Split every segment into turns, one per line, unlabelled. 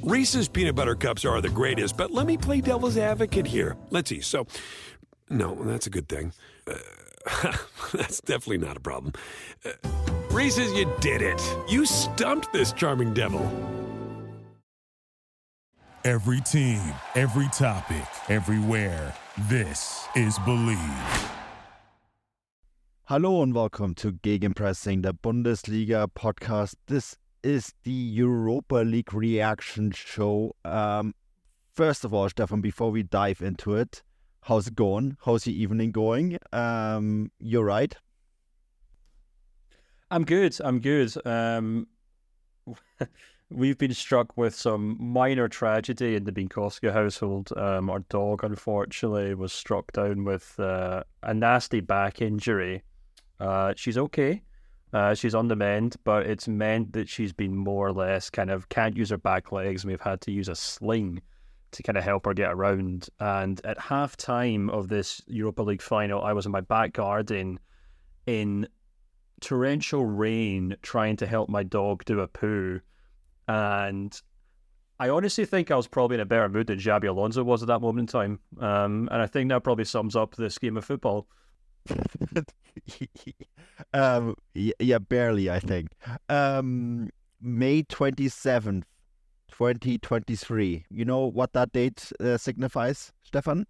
Reese's peanut butter cups are the greatest, but let me play devil's advocate here. Let's see. So, no, that's a good thing. That's definitely not a problem. Reese's, you did it. You stumped this charming devil.
Every team, every topic, everywhere. This is Believe.
Hallo und welcome to Gegenpressing, the Bundesliga podcast. This is the Europa League reaction show. First of all, Stefan, before we dive into it, how's it going? How's your evening going? You're right.
I'm good. We've been struck with some minor tragedy in the Binkowski household. Our dog, unfortunately, was struck down with a nasty back injury. She's okay. She's on the mend, but it's meant that she's been more or less kind of can't use her back legs, and we've had to use a sling to kind of help her get around. And at half time of this Europa League final, I was in my back garden in torrential rain trying to help my dog do a poo. And I honestly think I was probably in a better mood than Xabi Alonso was at that moment in time. And I think that probably sums up this game of football.
Yeah, barely, I think. May 27th, 2023. You know what that date signifies, Stefan?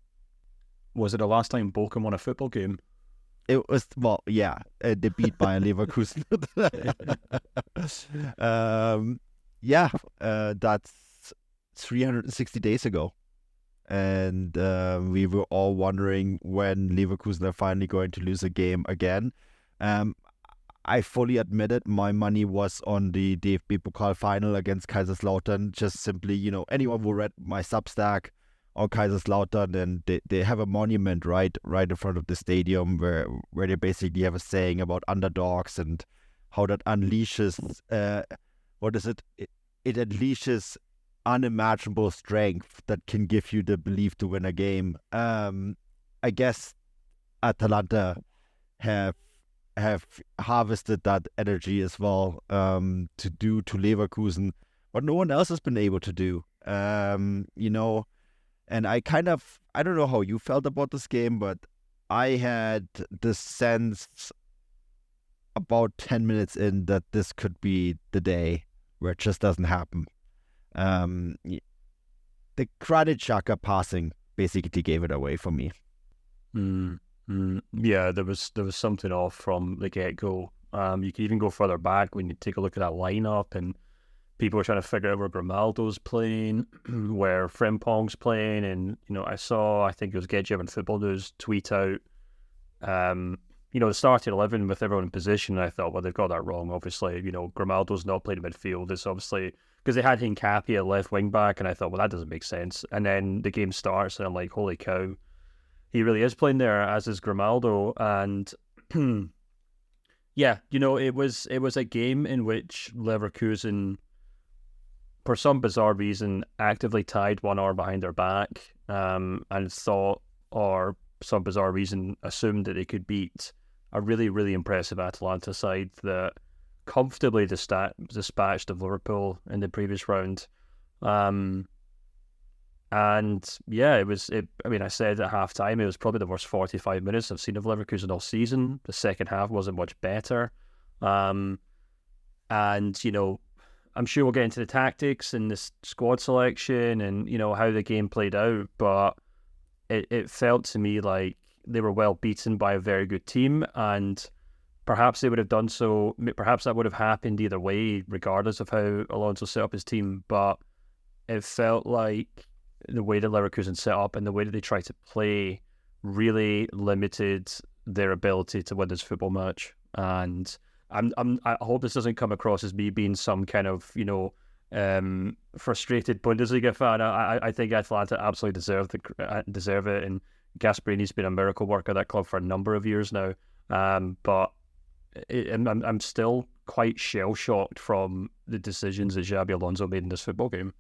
Was it the last time Bochum won a football game?
It was, well, yeah, they beat Bayer Leverkusen. That's 360 days ago. And we were all wondering when Leverkusen are finally going to lose a game again. I fully admit it, my money was on the DFB Pokal final against Kaiserslautern. Just simply, anyone who read my Substack on Kaiserslautern, and they have a monument right in front of the stadium where they basically have a saying about underdogs and how that unleashes, it unleashes unimaginable strength that can give you the belief to win a game. I guess Atalanta have harvested that energy as well to do to Leverkusen, but no one else has been able to do. And I don't know how you felt about this game, but I had the sense about 10 minutes in that this could be the day where it just doesn't happen. The Granit Xhaka passing basically gave it away for me.
Yeah, there was something off from the get-go. You can even go further back when you take a look at that lineup, and people were trying to figure out where Grimaldo's playing, where Frimpong's playing, and I think it was Get German Football News tweet out, the starting 11 with everyone in position. And I thought, well, they've got that wrong. Obviously, Grimaldo's not playing in midfield. It's obviously because they had Hincapie at left wing back, and I thought, well, that doesn't make sense. And then the game starts, and I'm like, holy cow, he really is playing there, as is Grimaldo. And yeah, it was a game in which Leverkusen, for some bizarre reason, actively tied one arm behind their back, and thought, or some bizarre reason, assumed that they could beat a really, really impressive Atalanta side that comfortably dispatched of Liverpool in the previous round. And yeah, I said at half time, it was probably the worst 45 minutes I've seen of Leverkusen all season. The second half wasn't much better. And, I'm sure we'll get into the tactics and the squad selection and, how the game played out, but it felt to me like they were well beaten by a very good team, and perhaps they would have done so. Perhaps that would have happened either way, regardless of how Alonso set up his team. But it felt like the way that Leverkusen set up and the way that they tried to play really limited their ability to win this football match. And I hope this doesn't come across as me being some kind of frustrated Bundesliga fan. I think Atalanta absolutely deserve it, and Gasperini's been a miracle worker at that club for a number of years now. But I'm still quite shell-shocked from the decisions that Xabi Alonso made in this football game.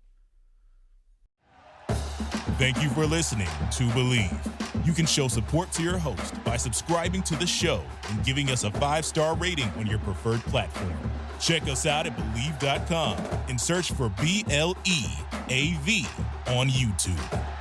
Thank you for listening to Believe. You can show support to your host by subscribing to the show and giving us a 5-star rating on your preferred platform. Check us out at Believe.com and search for BLEAV on YouTube.